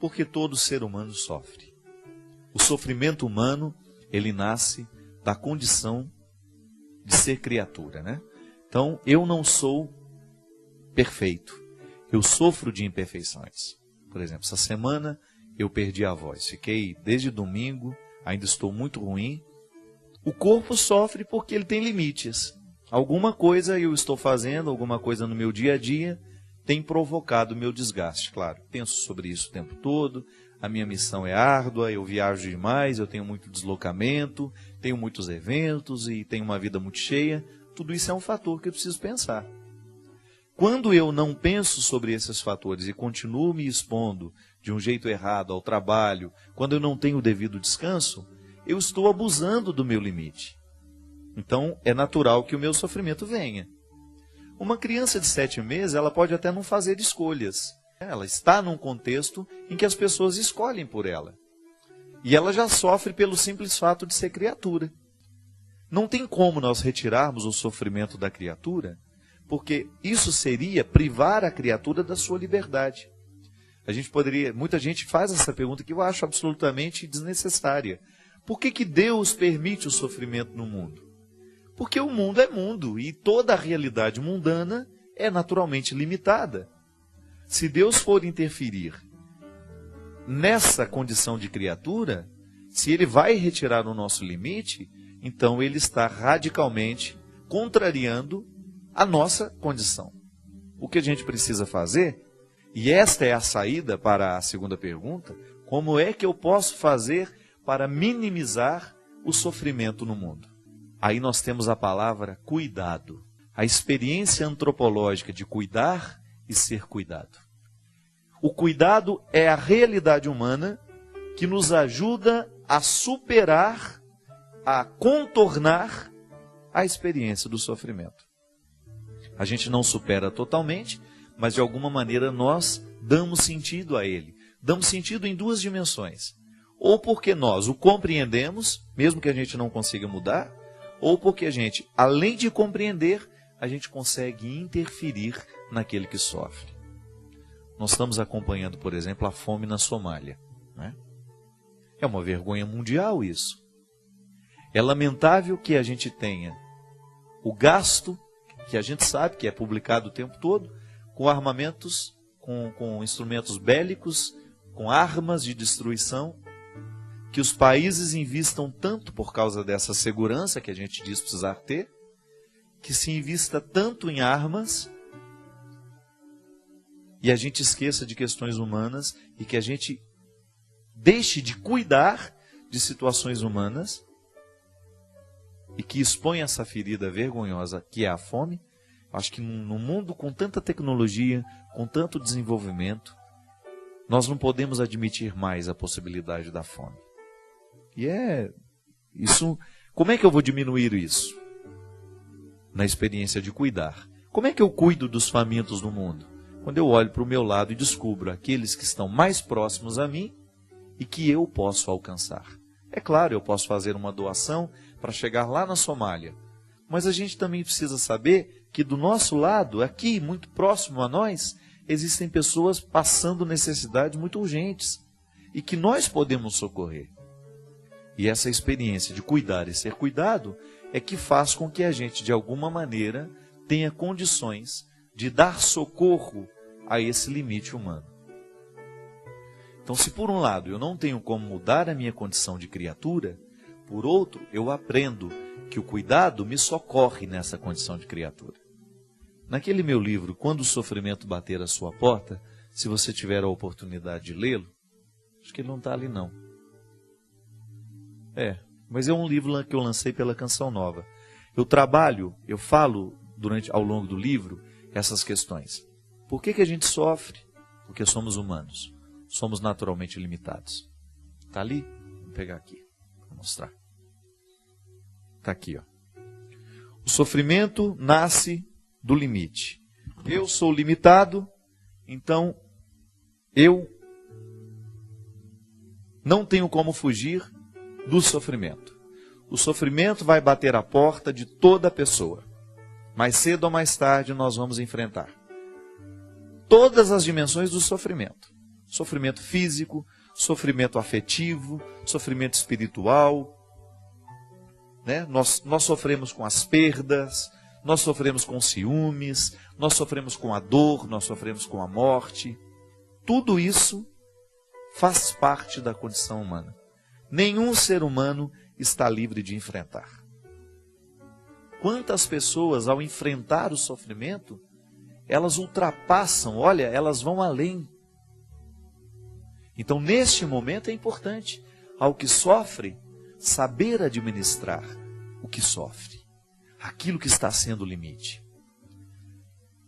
Porque todo ser humano sofre. O sofrimento humano, ele nasce da condição de ser criatura, né? Então, eu não sou perfeito. Eu sofro de imperfeições. Por exemplo, essa semana eu perdi a voz. Fiquei desde domingo, ainda estou muito ruim. O corpo sofre porque ele tem limites. Alguma coisa eu estou fazendo, alguma coisa no meu dia a dia tem provocado o meu desgaste. Claro, penso sobre isso o tempo todo. A minha missão é árdua, eu viajo demais, eu tenho muito deslocamento, tenho muitos eventos e tenho uma vida muito cheia. Tudo isso é um fator que eu preciso pensar. Quando eu não penso sobre esses fatores e continuo me expondo de um jeito errado ao trabalho, quando eu não tenho o devido descanso, eu estou abusando do meu limite. Então, é natural que o meu sofrimento venha. Uma criança de 7 meses, ela pode até não fazer escolhas. Ela está num contexto em que as pessoas escolhem por ela. E ela já sofre pelo simples fato de ser criatura. Não tem como nós retirarmos o sofrimento da criatura, porque isso seria privar a criatura da sua liberdade. Muita gente faz essa pergunta que eu acho absolutamente desnecessária. Por que Deus permite o sofrimento no mundo? Porque o mundo é mundo e toda a realidade mundana é naturalmente limitada. Se Deus for interferir nessa condição de criatura, se Ele vai retirar o nosso limite, então Ele está radicalmente contrariando a nossa condição. O que a gente precisa fazer, e esta é a saída para a segunda pergunta, como é que eu posso fazer para minimizar o sofrimento no mundo? Aí nós temos a palavra cuidado. A experiência antropológica de cuidar e ser cuidado. O cuidado é a realidade humana que nos ajuda a superar, a contornar a experiência do sofrimento. A gente não supera totalmente, mas de alguma maneira nós damos sentido a ele. Damos sentido em 2 dimensões. Ou porque nós o compreendemos, mesmo que a gente não consiga mudar, ou porque a gente, além de compreender, a gente consegue interferir naquele que sofre. Nós estamos acompanhando, por exemplo, a fome na Somália, né? É uma vergonha mundial isso. É lamentável que a gente tenha o gasto, que a gente sabe que é publicado o tempo todo, com armamentos, com instrumentos bélicos, com armas de destruição, que os países invistam tanto por causa dessa segurança que a gente diz precisar ter, que se invista tanto em armas, e a gente esqueça de questões humanas, e que a gente deixe de cuidar de situações humanas, e que exponha essa ferida vergonhosa que é a fome. Acho que num mundo com tanta tecnologia, com tanto desenvolvimento, nós não podemos admitir mais a possibilidade da fome. E isso, como é que eu vou diminuir isso? Na experiência de cuidar. Como é que eu cuido dos famintos no mundo? Quando eu olho para o meu lado e descubro aqueles que estão mais próximos a mim e que eu posso alcançar. É claro, eu posso fazer uma doação para chegar lá na Somália. Mas a gente também precisa saber que do nosso lado, aqui, muito próximo a nós, existem pessoas passando necessidades muito urgentes e que nós podemos socorrer. E essa experiência de cuidar e ser cuidado é que faz com que a gente, de alguma maneira, tenha condições de dar socorro a esse limite humano. Então, se por um lado eu não tenho como mudar a minha condição de criatura, por outro, eu aprendo que o cuidado me socorre nessa condição de criatura. Naquele meu livro, Quando o Sofrimento Bater à Sua Porta, se você tiver a oportunidade de lê-lo, acho que ele não está ali não. Mas é um livro que eu lancei pela Canção Nova. Eu falo ao longo do livro essas questões. Por que a gente sofre? Porque somos humanos. Somos naturalmente limitados. Está ali? Vou pegar aqui, vou mostrar. Está aqui, ó. O sofrimento nasce do limite. Eu sou limitado, então eu não tenho como fugir do sofrimento. O sofrimento vai bater à porta de toda pessoa. Mais cedo ou mais tarde nós vamos enfrentar todas as dimensões do sofrimento. Sofrimento físico, sofrimento afetivo, sofrimento espiritual, né? Nós sofremos com as perdas, nós sofremos com ciúmes, nós sofremos com a dor, nós sofremos com a morte. Tudo isso faz parte da condição humana. Nenhum ser humano está livre de enfrentar. Quantas pessoas, ao enfrentar o sofrimento, elas ultrapassam, olha, elas vão além. Então, neste momento é importante, ao que sofre, saber administrar o que sofre, aquilo que está sendo o limite.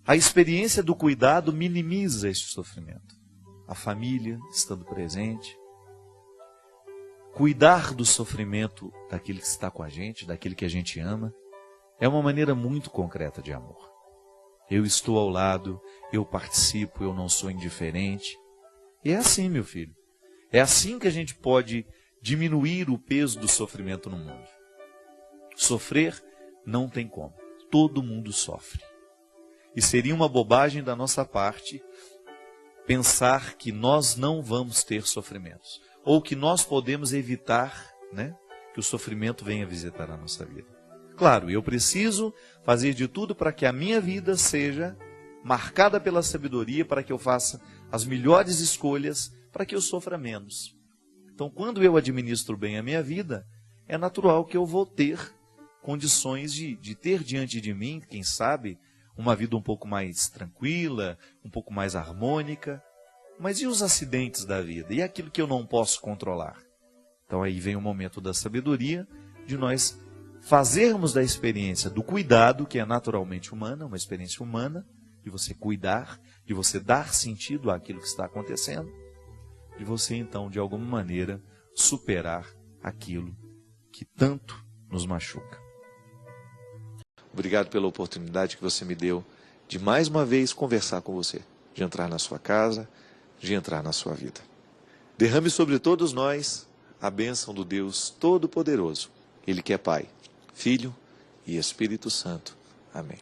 A experiência do cuidado minimiza este sofrimento. A família estando presente, cuidar do sofrimento daquele que está com a gente, daquele que a gente ama, é uma maneira muito concreta de amor. Eu estou ao lado, eu participo, eu não sou indiferente. E é assim, meu filho. É assim que a gente pode diminuir o peso do sofrimento no mundo. Sofrer não tem como. Todo mundo sofre. E seria uma bobagem da nossa parte pensar que nós não vamos ter sofrimentos. Ou que nós podemos evitar, né, que o sofrimento venha visitar a nossa vida. Claro, eu preciso fazer de tudo para que a minha vida seja marcada pela sabedoria, para que eu faça as melhores escolhas, para que eu sofra menos. Então, quando eu administro bem a minha vida, é natural que eu vou ter condições de ter diante de mim, quem sabe, uma vida um pouco mais tranquila, um pouco mais harmônica. Mas e os acidentes da vida? E aquilo que eu não posso controlar? Então aí vem o momento da sabedoria, de nós fazermos da experiência do cuidado, que é naturalmente humana, uma experiência humana, de você cuidar, de você dar sentido àquilo que está acontecendo, de você então, de alguma maneira, superar aquilo que tanto nos machuca. Obrigado pela oportunidade que você me deu de mais uma vez conversar com você, de entrar na sua casa, de entrar na sua vida. Derrame sobre todos nós a bênção do Deus Todo-Poderoso, Ele que é Pai, Filho e Espírito Santo. Amém.